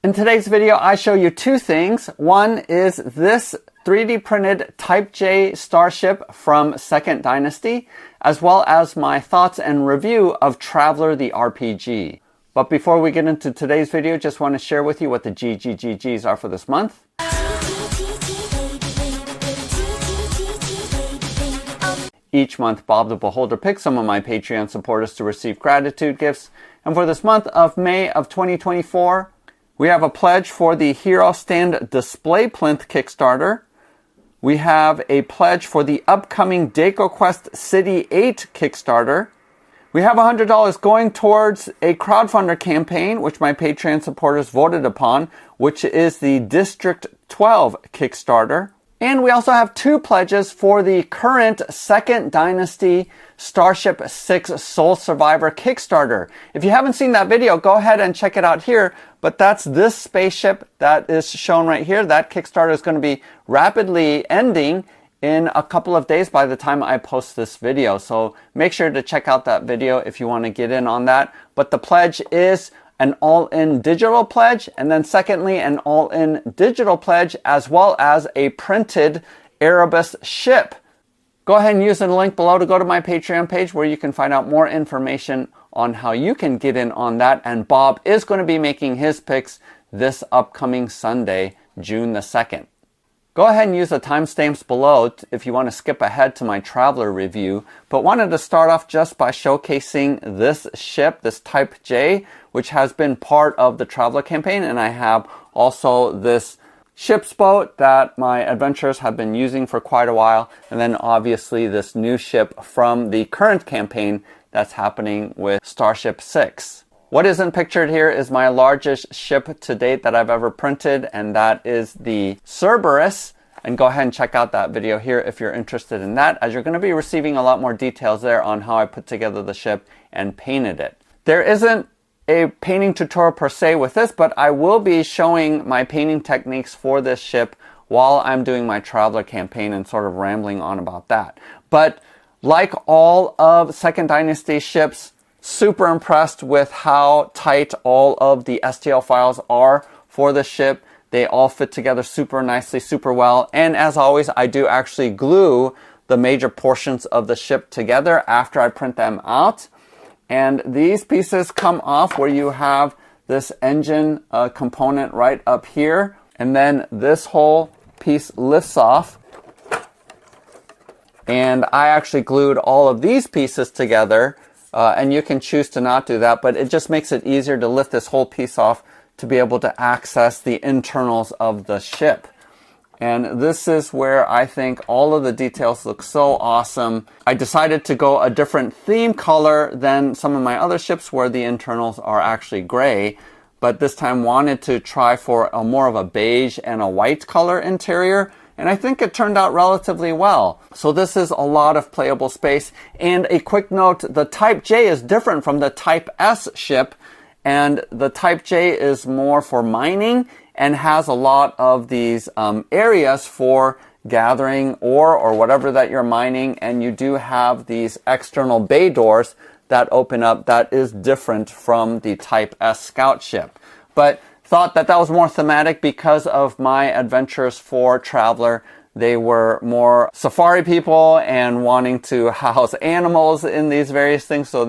In today's video, I show you two things. One is this 3D printed Type J starship from Second Dynasty, as well as my thoughts and review of Traveler the RPG. But before we get into today's video, just want to share with you what the GGGGs are for this month. Each month, Bob the Beholder picks some of my Patreon supporters to receive gratitude gifts. And for this month of May of 2024, we have a pledge for the Hero Stand Display Plinth Kickstarter. We have a pledge for the upcoming DecoQuest City 8 Kickstarter. We have $100 going towards a crowdfunder campaign, which my Patreon supporters voted upon, which is the District 12 Kickstarter. And we also have two pledges for the current Second Dynasty Starship 6 Soul Survivor Kickstarter. If you haven't seen that video, go ahead and check it out here. But that's this spaceship that is shown right here. That Kickstarter is going to be rapidly ending in a couple of days by the time I post this video. So make sure to check out that video if you want to get in on that. But the pledge is an all-in digital pledge, and then secondly, an all-in digital pledge, as well as a printed Erebus ship. Go ahead and use the link below to go to my Patreon page where you can find out more information on how you can get in on that. And Bob is going to be making his picks this upcoming Sunday, June the 2nd. Go ahead and use the timestamps below if you want to skip ahead to my Traveler review, but wanted to start off just by showcasing this ship, this Type J, which has been part of the Traveler campaign, and I have also this ship's boat that my adventurers have been using for quite a while, and then obviously this new ship from the current campaign that's happening with Starship 6. What isn't pictured here is my largest ship to date that I've ever printed, and that is the Cerberus. And go ahead and check out that video here if you're interested in that, as you're going to be receiving a lot more details there on how I put together the ship and painted it. There isn't a painting tutorial per se with this, but I will be showing my painting techniques for this ship while I'm doing my Traveler campaign and sort of rambling on about that. But like all of Second Dynasty ships, super impressed with how tight all of the STL files are for the ship. They all fit together super nicely, super well. And as always, I do actually glue the major portions of the ship together after I print them out. And these pieces come off where you have this engine component right up here. And then this whole piece lifts off. And I actually glued all of these pieces together. And you can choose to not do that, but it just makes it easier to lift this whole piece off to be able to access the internals of the ship. And this is where I think all of the details look so awesome. I decided to go a different theme color than some of my other ships where the internals are actually gray, but this time wanted to try for a more of a beige and a white color interior. And I think it turned out relatively well. So this is a lot of playable space. And a quick note, the Type J is different from the Type S ship. And the Type J is more for mining and has a lot of these areas for gathering ore or whatever that you're mining. And you do have these external bay doors that open up that is different from the Type S scout ship. But thought that was more thematic because of my adventures for Traveler. They were more safari people and wanting to house animals in these various things. So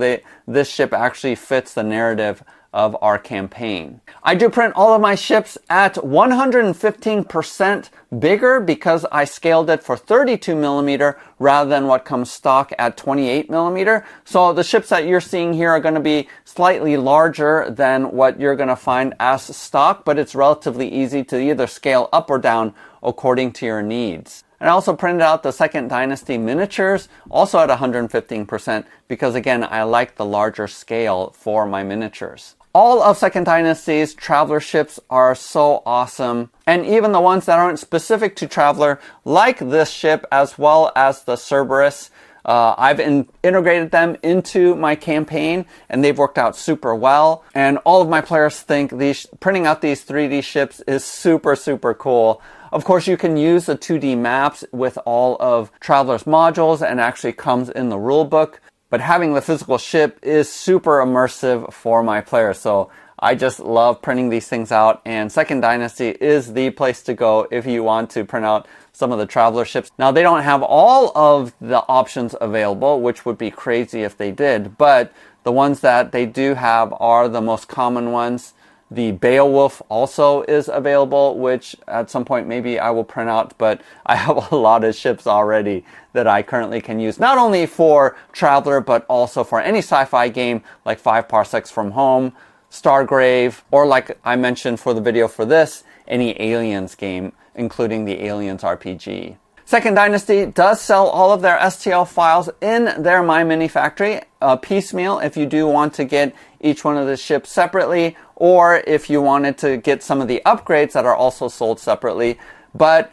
this ship actually fits the narrative of our campaign. I do print all of my ships at 115% bigger because I scaled it for 32mm rather than what comes stock at 28mm. So the ships that you're seeing here are going to be slightly larger than what you're going to find as stock, but it's relatively easy to either scale up or down according to your needs. And I also printed out the Second Dynasty miniatures, also at 115%, because again, I like the larger scale for my miniatures. All of Second Dynasty's Traveler ships are so awesome, and even the ones that aren't specific to Traveler, like this ship as well as the Cerberus, I've integrated them into my campaign, and they've worked out super well. And all of my players think printing out these 3D ships is super, super cool. Of course, you can use the 2D maps with all of Traveler's modules, and actually comes in the rule book. But having the physical ship is super immersive for my players. So I just love printing these things out, and Second Dynasty is the place to go if you want to print out some of the Traveler ships. Now, they don't have all of the options available, which would be crazy if they did, but the ones that they do have are the most common ones. The Beowulf also is available, which at some point maybe I will print out, but I have a lot of ships already that I currently can use, not only for Traveler, but also for any sci-fi game like 5 Parsecs from Home, Stargrave, or like I mentioned for the video for this, any Aliens game, including the Aliens RPG. Second Dynasty does sell all of their STL files in their My Mini Factory, piecemeal if you do want to get each one of the ships separately, or if you wanted to get some of the upgrades that are also sold separately. But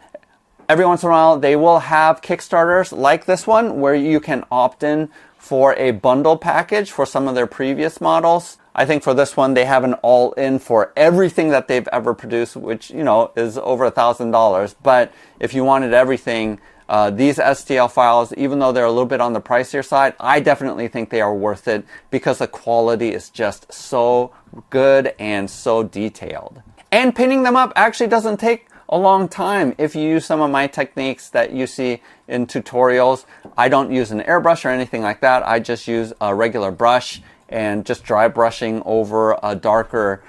every once in a while, they will have Kickstarters like this one, where you can opt in for a bundle package for some of their previous models. I think for this one, they have an all-in for everything that they've ever produced, which, you know, is over $1,000. But if you wanted everything, these STL files, even though they're a little bit on the pricier side, I definitely think they are worth it because the quality is just so good and so detailed. And pinning them up actually doesn't take a long time if you use some of my techniques that you see in tutorials. I don't use an airbrush or anything like that. I just use a regular brush, and just dry brushing over a darker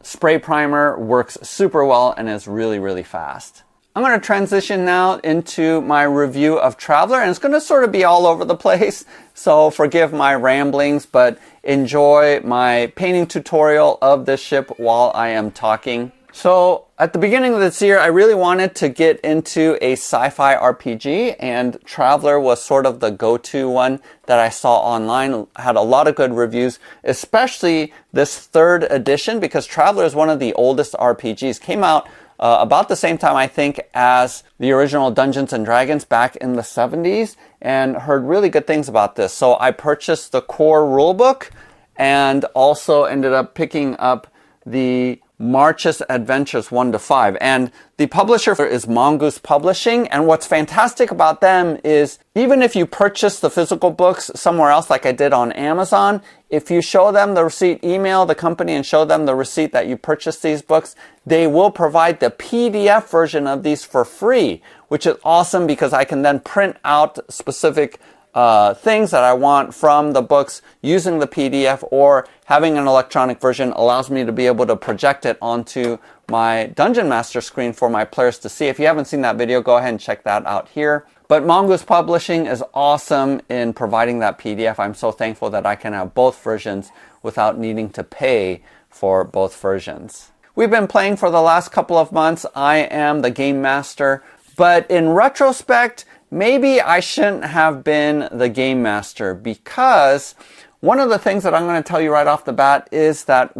spray primer works super well and is really, really fast. I'm going to transition now into my review of Traveler, and it's going to sort of be all over the place, so forgive my ramblings, but enjoy my painting tutorial of this ship while I am talking. So at the beginning of this year, I really wanted to get into a sci-fi RPG, and Traveler was sort of the go-to one that I saw online. Had a lot of good reviews, especially this 3rd edition, because Traveler is one of the oldest RPGs. Came out about the same time, I think, as the original Dungeons and Dragons back in the 70s, and heard really good things about this. So I purchased the core rulebook and also ended up picking up the March's Adventures 1 to 5. And the publisher is Mongoose Publishing. And what's fantastic about them is even if you purchase the physical books somewhere else, like I did on Amazon, if you show them the receipt, email the company and show them the receipt that you purchased these books, they will provide the PDF version of these for free, which is awesome because I can then print out specific things that I want from the books using the PDF, or having an electronic version allows me to be able to project it onto my Dungeon Master screen for my players to see. If you haven't seen that video, go ahead and check that out here. But Mongoose Publishing is awesome in providing that PDF. I'm so thankful that I can have both versions without needing to pay for both versions. We've been playing for the last couple of months. I am the Game Master, but in retrospect, maybe I shouldn't have been the Game Master, because one of the things that I'm going to tell you right off the bat is that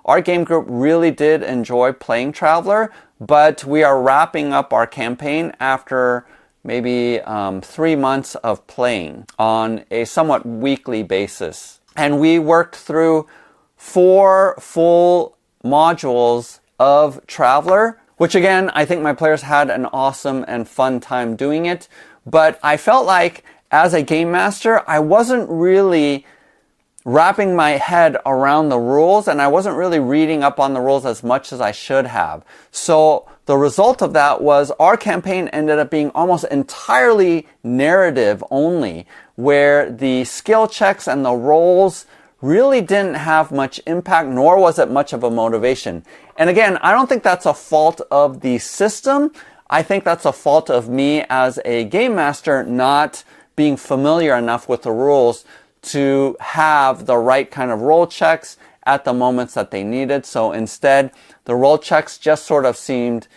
our game group really did enjoy playing Traveler, but we are wrapping up our campaign after maybe 3 months of playing on a somewhat weekly basis. And we worked through 4 full modules of Traveler, which again, I think my players had an awesome and fun time doing it. But I felt like as a game master, I wasn't really wrapping my head around the rules, and I wasn't really reading up on the rules as much as I should have. So the result of that was our campaign ended up being almost entirely narrative only, where the skill checks and the rolls really didn't have much impact, nor was it much of a motivation. And again, I don't think that's a fault of the system. I think that's a fault of me as a game master not being familiar enough with the rules to have the right kind of roll checks at the moments that they needed. So instead, the roll checks just sort of seemed,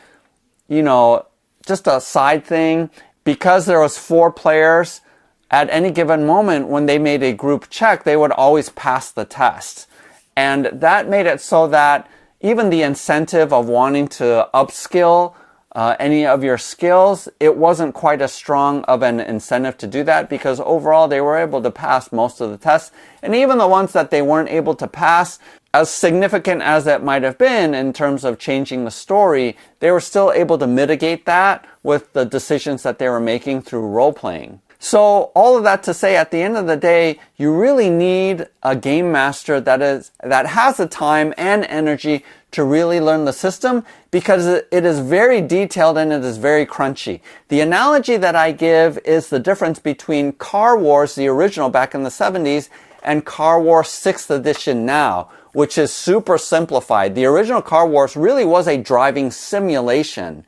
just a side thing. Because there was 4 players, at any given moment when they made a group check, they would always pass the test. And that made it so that even the incentive of wanting to upskill any of your skills, it wasn't quite as strong of an incentive to do that, because overall they were able to pass most of the tests. And even the ones that they weren't able to pass, as significant as it might have been in terms of changing the story, they were still able to mitigate that with the decisions that they were making through role-playing. So all of that to say, at the end of the day, you really need a game master that has the time and energy to really learn the system, because it is very detailed and it is very crunchy. The analogy that I give is the difference between Car Wars, the original back in the 70s, and Car Wars 6th edition now, which is super simplified. The original Car Wars really was a driving simulation,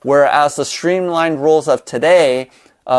whereas the streamlined rules of today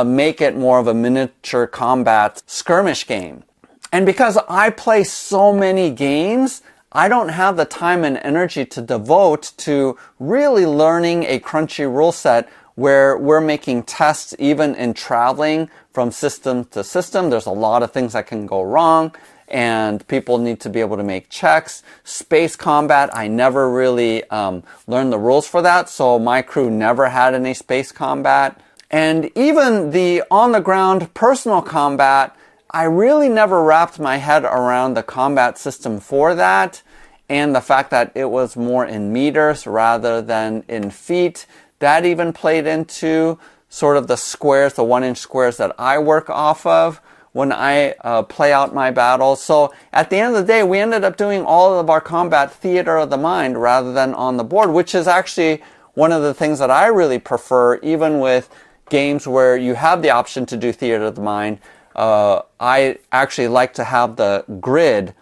make it more of a miniature combat skirmish game. And because I play so many games, I don't have the time and energy to devote to really learning a crunchy rule set where we're making tests even in traveling from system to system. There's a lot of things that can go wrong, and people need to be able to make checks. Space combat, I never really learned the rules for that, so my crew never had any space combat. And even the on-the-ground personal combat, I really never wrapped my head around the combat system for that, and the fact that it was more in meters rather than in feet. That even played into sort of the squares, the 1-inch squares that I work off of when I play out my battles. So at the end of the day, we ended up doing all of our combat theater of the mind rather than on the board, which is actually one of the things that I really prefer, even with games where you have the option to do theater of the mind. I actually like to have the grid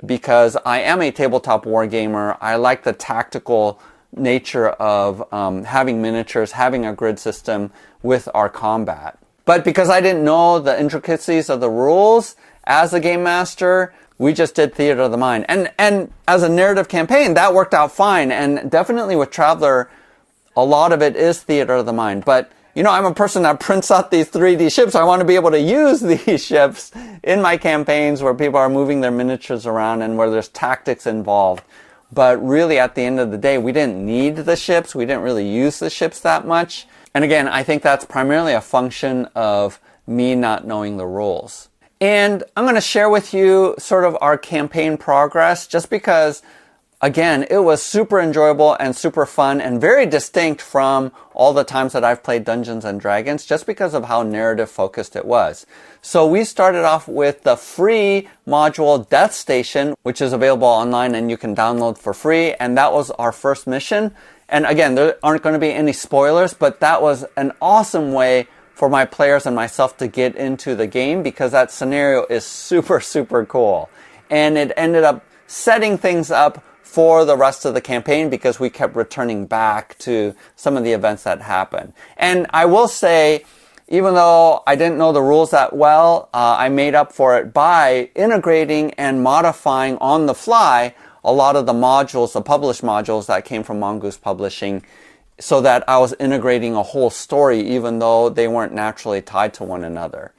because I am a tabletop war gamer. I like the tactical nature of having miniatures, having a grid system with our combat. But because I didn't know the intricacies of the rules as a game master, we just did theater of the mind. And as a narrative campaign, that worked out fine. And definitely with Traveler, a lot of it is theater of the mind. But you know, I'm a person that prints out these 3D ships. I want to be able to use these ships in my campaigns where people are moving their miniatures around and where there's tactics involved. But really, at the end of the day, we didn't need the ships. We didn't really use the ships that much. And again, I think that's primarily a function of me not knowing the rules. And I'm going to share with you sort of our campaign progress, just because, again, it was super enjoyable and super fun and very distinct from all the times that I've played Dungeons and Dragons, just because of how narrative focused it was. So we started off with the free module Death Station, which is available online and you can download for free. And that was our first mission. And again, there aren't going to be any spoilers, but that was an awesome way for my players and myself to get into the game, because that scenario is super, super cool. And it ended up setting things up for the rest of the campaign because we kept returning back to some of the events that happened. And I will say, even though I didn't know the rules that well, I made up for it by integrating and modifying on the fly a lot of the modules, the published modules that came from Mongoose Publishing, so that I was integrating a whole story even though they weren't naturally tied to one another.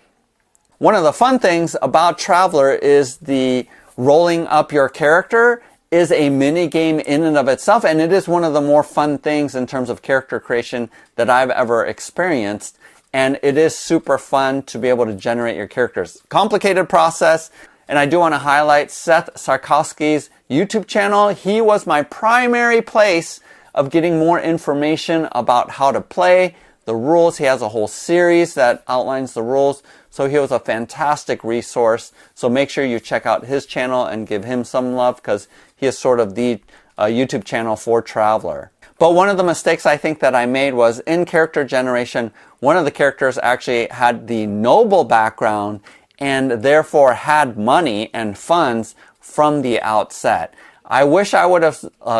One of the fun things about Traveler is the rolling up your character is a mini game in and of itself, and it is one of the more fun things in terms of character creation that I've ever experienced. And it is super fun to be able to generate your characters. Complicated process, and I do want to highlight Seth Sarkowski's YouTube channel. He was my primary place of getting more information about how to play, the rules. He has a whole series that outlines the rules. So he was a fantastic resource. So make sure you check out his channel and give him some love, because he is sort of the YouTube channel for Traveler. But one of the mistakes I think that I made was in character generation, one of the characters actually had the noble background and therefore had money and funds from the outset. I wish I would have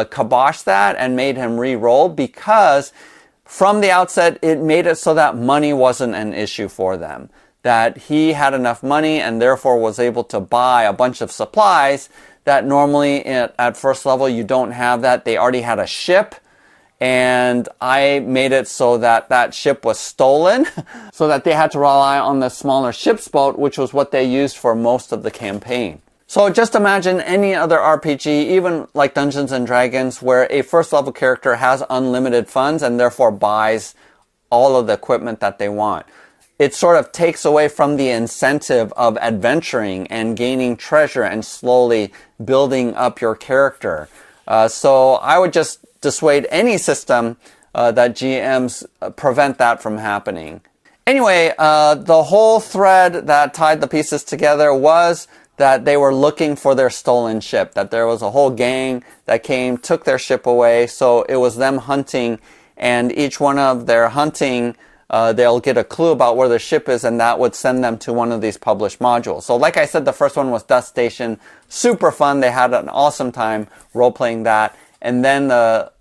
kiboshed that and made him re-roll, because from the outset, it made it so that money wasn't an issue for them. That he had enough money and therefore was able to buy a bunch of supplies that normally at first level you don't have that. They already had a ship, and I made it so that that ship was stolen so that they had to rely on the smaller ship's boat, which was what they used for most of the campaign. So just imagine any other RPG, even like Dungeons and Dragons, where a first level character has unlimited funds and therefore buys all of the equipment that they want. It sort of takes away from the incentive of adventuring and gaining treasure and slowly building up your character. So I would just dissuade any system that GMs prevent that from happening. Anyway, the whole thread that tied the pieces together was that they were looking for their stolen ship, that there was a whole gang that came, took their ship away, so it was them hunting, and each one of their hunting, they'll get a clue about where the ship is, and that would send them to one of these published modules. So like I said, the first one was Dust Station, super fun, they had an awesome time role-playing that, and then the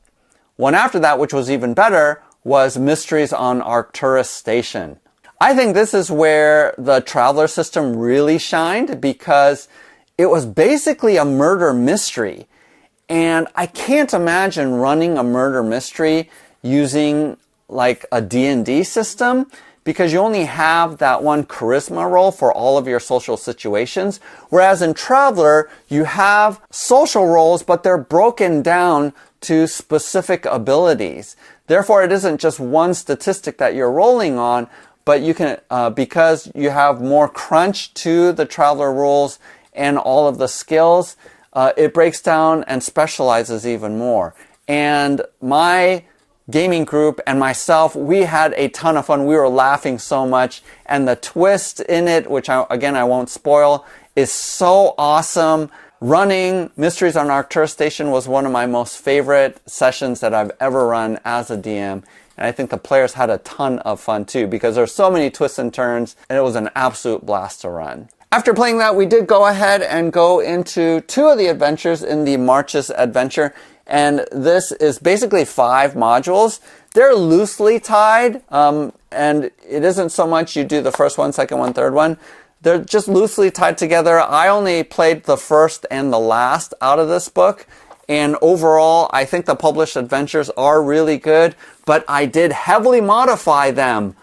one after that, which was even better, was Mysteries on Arcturus Station. I think this is where the Traveler system really shined because it was basically a murder mystery. And I can't imagine running a murder mystery using like a D&D system because you only have that one charisma roll for all of your social situations. Whereas in Traveler, you have social rolls, but they're broken down to specific abilities. Therefore, it isn't just one statistic that you're rolling on, but you can, because you have more crunch to the Traveler rules and all of the skills, it breaks down and specializes even more. And my gaming group and myself, we had a ton of fun. We were laughing so much. And the twist in it, which I won't spoil, is so awesome. Running Mysteries on Arcturus Station was one of my most favorite sessions that I've ever run as a DM. And I think the players had a ton of fun too because there's so many twists and turns and it was an absolute blast to run. After playing that, we did go ahead and go into 2 of the adventures in the Marches adventure. And this is basically 5 modules. They're loosely tied, and it isn't so much you do the first one, second one, third one. They're just loosely tied together. I only played the first and the last out of this book. And overall, I think the published adventures are really good, but I did heavily modify them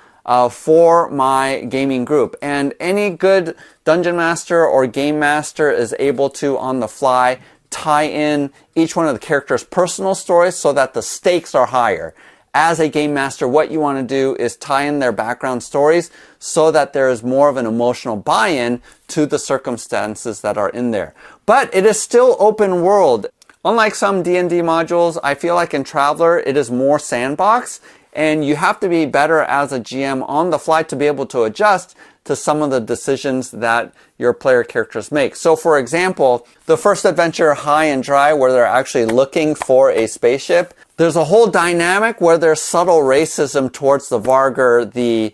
for my gaming group. And any good dungeon master or game master is able to, on the fly, tie in each one of the characters' personal stories so that the stakes are higher. As a game master, what you want to do is tie in their background stories so that there is more of an emotional buy-in to the circumstances that are in there. But it is still open world. Unlike some D&D modules, I feel like in Traveler, it is more sandbox, and you have to be better as a GM on the fly to be able to adjust to some of the decisions that your player characters make. So for example, the first adventure, High and Dry, where they're actually looking for a spaceship, there's a whole dynamic where there's subtle racism towards the Vargur, the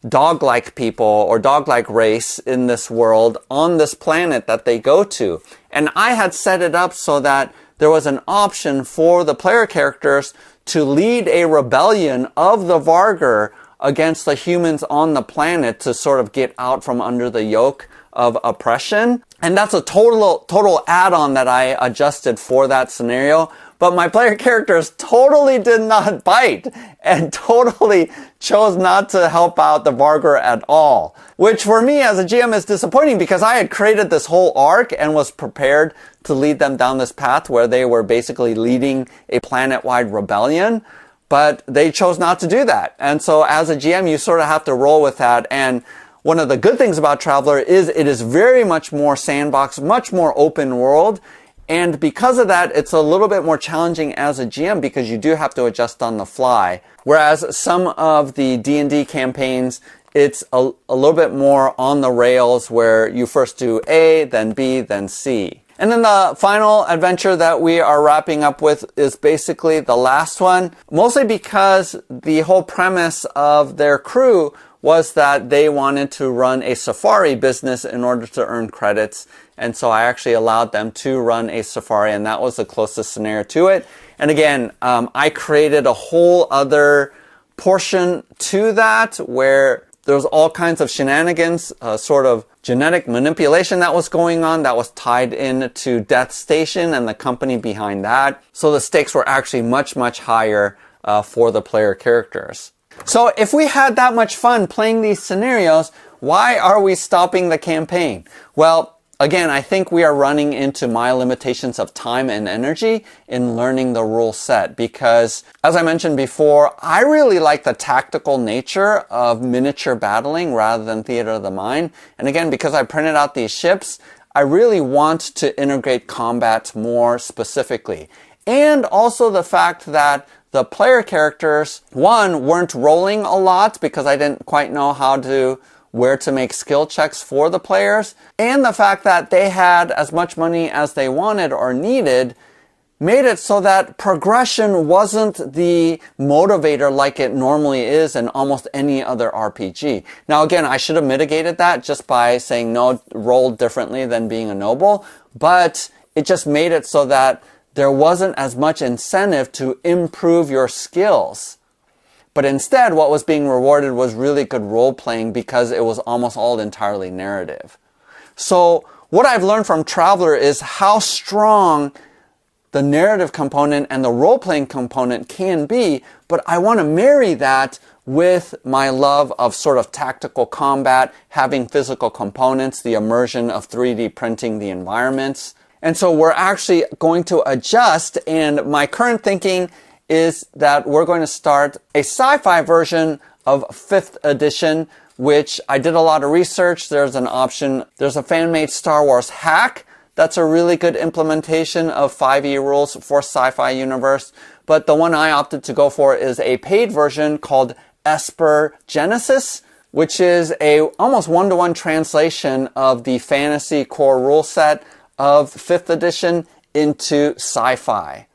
dog-like people or dog-like race in this world on this planet that they go to. And I had set it up so that there was an option for the player characters to lead a rebellion of the Vargur against the humans on the planet to sort of get out from under the yoke of oppression. And that's a total add-on that I adjusted for that scenario. But my player characters totally did not bite and totally chose not to help out the Vargur at all. Which for me as a GM is disappointing because I had created this whole arc and was prepared to lead them down this path where they were basically leading a planet-wide rebellion. But they chose not to do that. And so as a GM, you sort of have to roll with that. And one of the good things about Traveler is it is very much more sandbox, much more open world. And because of that, it's a little bit more challenging as a GM because you do have to adjust on the fly. Whereas some of the D&D campaigns, it's a little bit more on the rails where you first do A, then B, then C. And then the final adventure that we are wrapping up with is basically the last one, mostly because the whole premise of their crew was that they wanted to run a safari business in order to earn credits. And so I actually allowed them to run a safari, and that was the closest scenario to it. And again, I created a whole other portion to that where there was all kinds of shenanigans, sort of genetic manipulation that was going on that was tied into Death Station and the company behind that. So the stakes were actually much, much higher for the player characters. So if we had that much fun playing these scenarios, why are we stopping the campaign? Well, again, I think we are running into my limitations of time and energy in learning the rule set because, as I mentioned before, I really like the tactical nature of miniature battling rather than theater of the mind. And again, because I printed out these ships, I really want to integrate combat more specifically. And also the fact that the player characters, one, weren't rolling a lot because I didn't quite know where to make skill checks for the players, and the fact that they had as much money as they wanted or needed made it so that progression wasn't the motivator like it normally is in almost any other RPG. Now again, I should have mitigated that just by saying no, roll differently than being a noble, but it just made it so that there wasn't as much incentive to improve your skills. But instead, what was being rewarded was really good role-playing because it was almost all entirely narrative. So what I've learned from Traveler is how strong the narrative component and the role-playing component can be, but I want to marry that with my love of sort of tactical combat, having physical components, the immersion of 3D printing the environments. And so we're actually going to adjust, and my current thinking is that we're going to start a sci-fi version of 5th edition, which I did a lot of research. There's an option, there's a fan-made Star Wars hack. That's a really good implementation of 5e rules for sci-fi universe. But the one I opted to go for is a paid version called Esper Genesis, which is a almost one-to-one translation of the fantasy core rule set of 5th edition into sci-fi.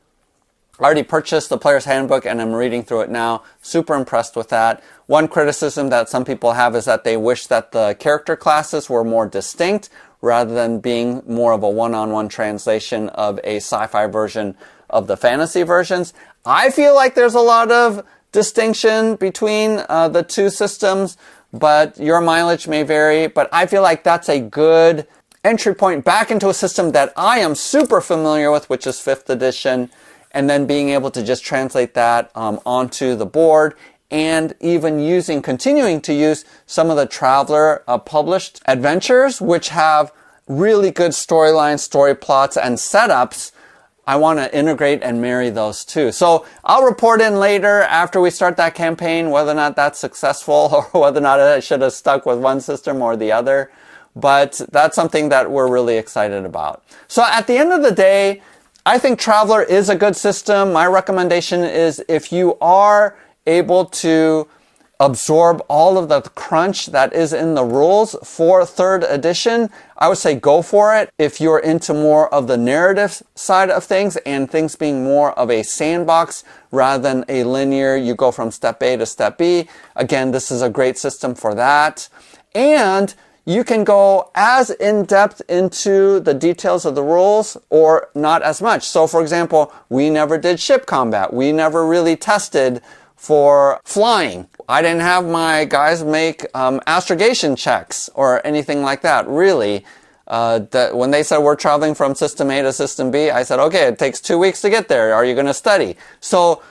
I already purchased the Player's Handbook and I'm reading through it now. Super impressed with that. One criticism that some people have is that they wish that the character classes were more distinct rather than being more of a one-on-one translation of a sci-fi version of the fantasy versions. I feel like there's a lot of distinction between the two systems, but your mileage may vary. But I feel like that's a good entry point back into a system that I am super familiar with, which is 5th edition, and then being able to just translate that onto the board, and even continuing to use some of the Traveler published adventures, which have really good storylines, story plots, and setups. I want to integrate and marry those two. So I'll report in later after we start that campaign whether or not that's successful or whether or not I should have stuck with one system or the other. But that's something that we're really excited about. So at the end of the day, I think Traveler is a good system. My recommendation is if you are able to absorb all of the crunch that is in the rules for 3rd edition, I would say go for it. If you're into more of the narrative side of things and things being more of a sandbox rather than a linear, you go from step A to step B, again, this is a great system for that. And you can go as in-depth into the details of the rules or not as much. So for example, we never did ship combat. We never really tested for flying. I didn't have my guys make astrogation checks or anything like that, really. When they said we're traveling from system A to system B, I said, okay, it takes 2 weeks to get there. Are you going to study? So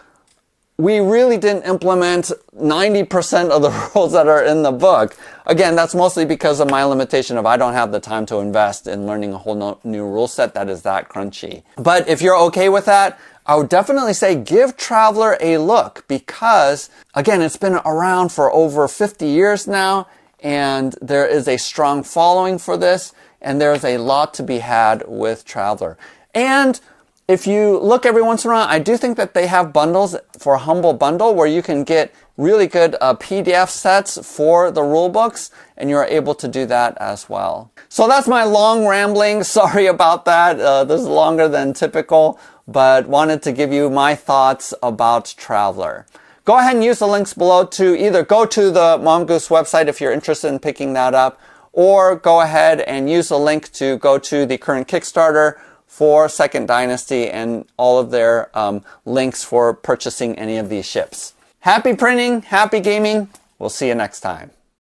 we really didn't implement 90% of the rules that are in the book. Again, that's mostly because of my limitation of I don't have the time to invest in learning a whole new rule set that is that crunchy. But if you're okay with that, I would definitely say give Traveler a look because, again, it's been around for over 50 years now, and there is a strong following for this, and there's a lot to be had with Traveler. And if you look every once in a while, I do think that they have bundles for Humble Bundle where you can get really good PDF sets for the rule books, and you're able to do that as well. So that's my long rambling. Sorry about that. This is longer than typical, but wanted to give you my thoughts about Traveler. Go ahead and use the links below to either go to the Mongoose website if you're interested in picking that up, or go ahead and use the link to go to the current Kickstarter for 2nd Dynasty and all of their links for purchasing any of these ships. Happy printing, happy gaming. We'll see you next time.